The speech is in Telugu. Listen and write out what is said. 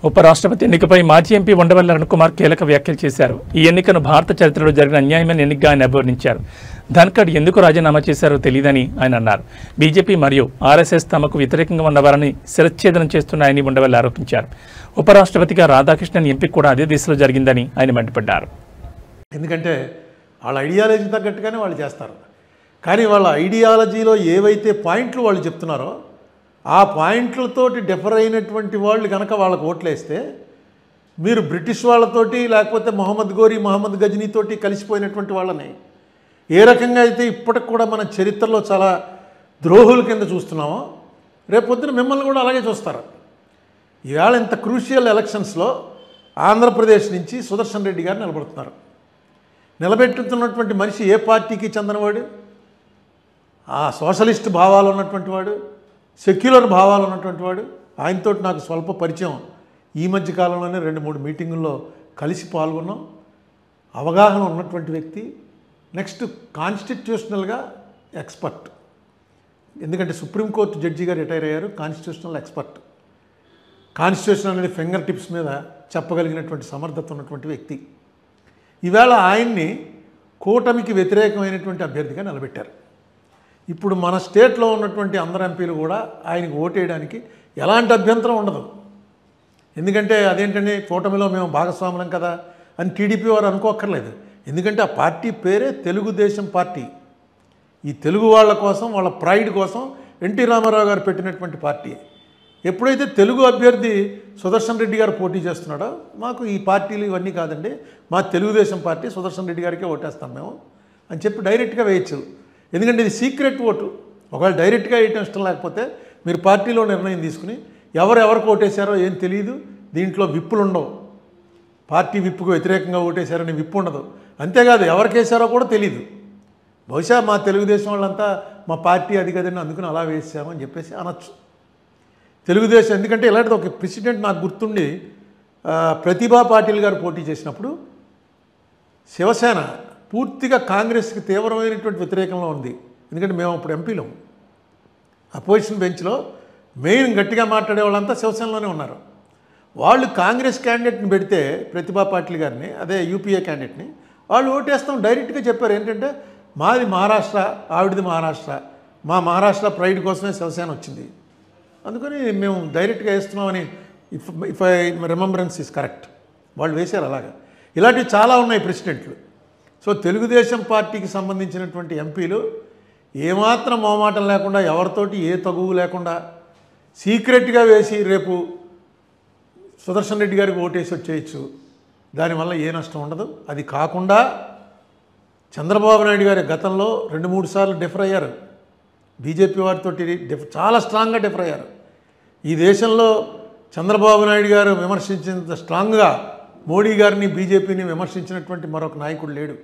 ఉపరాష్ట్రపతి ఎన్నికపై మాజీ ఎంపీ ఉండవల్లి అరుణ్ కుమార్ కీలక వ్యాఖ్యలు చేశారు. ఈ ఎన్నికను భారత చరిత్రలో జరిగిన అన్యాయమైన ఎన్నికగా ఆయన అభివర్ణించారు. ధన్ఖడ్ ఎందుకు రాజీనామా చేశారో తెలియదని ఆయన అన్నారు. బీజేపీ మరియు ఆర్ఎస్ఎస్ తమకు వ్యతిరేకంగా ఉన్నవారని శిరచ్ఛేదనం చేస్తున్నాయని ఉండవల్లి ఆరోపించారు. ఉపరాష్ట్రపతిగా రాధాకృష్ణన్ ఎంపిక కూడా అదే దిశలో జరిగిందని ఆయన మండిపడ్డారు. ఎందుకంటే వాళ్ళ ఐడియాలజీ తగ్గట్టుగానే వాళ్ళు చేస్తారు. కానీ వాళ్ళ ఐడియాలజీలో ఏవైతే పాయింట్లు వాళ్ళు చెప్తున్నారో ఆ పాయింట్లతోటి డిఫర్ అయినటువంటి వాళ్ళు కనుక వాళ్ళకు ఓట్లేస్తే మీరు బ్రిటిష్ వాళ్ళతోటి లేకపోతే మొహమ్మద్ గోరీ మొహమ్మద్ గజనీతోటి కలిసిపోయినటువంటి వాళ్ళని ఏ రకంగా అయితే ఇప్పటికి కూడా మన చరిత్రలో చాలా ద్రోహుల కింద చూస్తున్నామో రేపొద్దున మిమ్మల్ని కూడా అలాగే చూస్తారు. ఈవేళ ఇంత క్రూషియల్ ఎలక్షన్స్లో ఆంధ్రప్రదేశ్ నుంచి సుదర్శన్ రెడ్డి గారు నిలబడుతున్నారు. నిలబెట్టుతున్నటువంటి మనిషి ఏ పార్టీకి చెందినవాడు? ఆ సోషలిస్ట్ భావాలు ఉన్నటువంటి వాడు, సెక్యులర్ భావాలు ఉన్నటువంటి వాడు. ఆయనతో నాకు స్వల్ప పరిచయం. ఈ మధ్య కాలంలోనే 2-3 మీటింగుల్లో కలిసి పాల్గొన్నాం. అవగాహన ఉన్నటువంటి వ్యక్తి. నెక్స్ట్ కాన్స్టిట్యూషనల్గా ఎక్స్పర్ట్. ఎందుకంటే సుప్రీంకోర్టు జడ్జిగా రిటైర్ అయ్యారు. Constitutional expert. కాన్స్టిట్యూషన్ అనేది ఫింగర్ టిప్స్ మీద చెప్పగలిగినటువంటి సమర్థత ఉన్నటువంటి వ్యక్తి. ఈవేళ ఆయన్ని కూటమికి వ్యతిరేకమైనటువంటి అభ్యర్థిగా నిలబెట్టారు. ఇప్పుడు మన స్టేట్లో ఉన్నటువంటి అందరు ఎంపీలు కూడా ఆయనకు ఓటేయడానికి ఎలాంటి అభ్యంతరం ఉండదు. ఎందుకంటే అదేంటంటే కూటమిలో మేము భాగస్వాములం కదా అని టీడీపీ వారు అనుకోక్కర్లేదు. ఎందుకంటే ఆ పార్టీ పేరే తెలుగుదేశం పార్టీ. ఈ తెలుగు వాళ్ళ కోసం, వాళ్ళ ప్రైడ్ కోసం ఎన్టీ రామారావు గారు పెట్టినటువంటి పార్టీ. ఎప్పుడైతే తెలుగు అభ్యర్థి సుదర్శన్ రెడ్డి గారు పోటీ చేస్తున్నాడో మాకు ఈ పార్టీలు ఇవన్నీ కాదండి, మా తెలుగుదేశం పార్టీ సుదర్శన్ రెడ్డి గారికే ఓటేస్తాం మేము అని చెప్పి డైరెక్ట్గా వేయచ్చు. ఎందుకంటే ఇది సీక్రెట్ ఓటు. ఒకవేళ డైరెక్ట్గా వేయటం ఇష్టం లేకపోతే మీరు పార్టీలో నిర్ణయం తీసుకుని ఎవరెవరికి ఓటేశారో ఏం తెలియదు. దీంట్లో విప్పులు ఉండవు. పార్టీ విప్పుకు వ్యతిరేకంగా ఓటేశారని విప్పు ఉండదు. అంతేకాదు ఎవరికి వేశారో కూడా తెలియదు. బహుశా మా తెలుగుదేశం వాళ్ళంతా మా పార్టీ అది కదండి అందుకుని అలా వేసామని చెప్పేసి అనొచ్చు. తెలుగుదేశం ఎందుకంటే ఇలాంటిది ఒక ప్రెసిడెంట్ నాకు గుర్తుండి ప్రతిభా పాటిల్ గారు పోటీ చేసినప్పుడు శివసేన పూర్తిగా కాంగ్రెస్కి తీవ్రమైనటువంటి వ్యతిరేకంలో ఉంది. ఎందుకంటే మేము అప్పుడు ఎంపీలం. అపోజిషన్ బెంచ్లో మెయిన్ గట్టిగా మాట్లాడే వాళ్ళంతా శివసేనలోనే ఉన్నారు. వాళ్ళు కాంగ్రెస్ క్యాండిడేట్ని పెడితే ప్రతిభా పాటిల్ గారిని, అదే యూపీఏ క్యాండిడేట్ని, వాళ్ళు ఓటేస్తాం డైరెక్ట్గా చెప్పారు. ఏంటంటే మాది మహారాష్ట్ర, ఆవిడది మహారాష్ట్ర, మా మహారాష్ట్ర ప్రైడ్ కోసమే శివసేన వచ్చింది, అందుకని మేము డైరెక్ట్గా వేస్తున్నామని if I remembrance is correct వాళ్ళు వేశారు. అలాగా ఇలాంటివి చాలా ఉన్నాయి ప్రెసిడెంట్లు. సో తెలుగుదేశం పార్టీకి సంబంధించినటువంటి ఎంపీలు ఏమాత్రం మొహమాటం లేకుండా ఎవరితోటి ఏ తగువు లేకుండా సీక్రెట్గా వేసి రేపు సుదర్శన్ రెడ్డి గారికి ఓటేసి వచ్చేయచ్చు. దానివల్ల ఏ నష్టం ఉండదు. అది కాకుండా చంద్రబాబు నాయుడు గారి గతంలో 2-3 సార్లు డిఫర్ అయ్యారు. బీజేపీ వారితో చాలా స్ట్రాంగ్గా డిఫర్ అయ్యారు. ఈ దేశంలో చంద్రబాబు నాయుడు గారు విమర్శించినంత స్ట్రాంగ్గా మోడీ గారిని బీజేపీని విమర్శించినటువంటి మరొక నాయకుడు లేడు.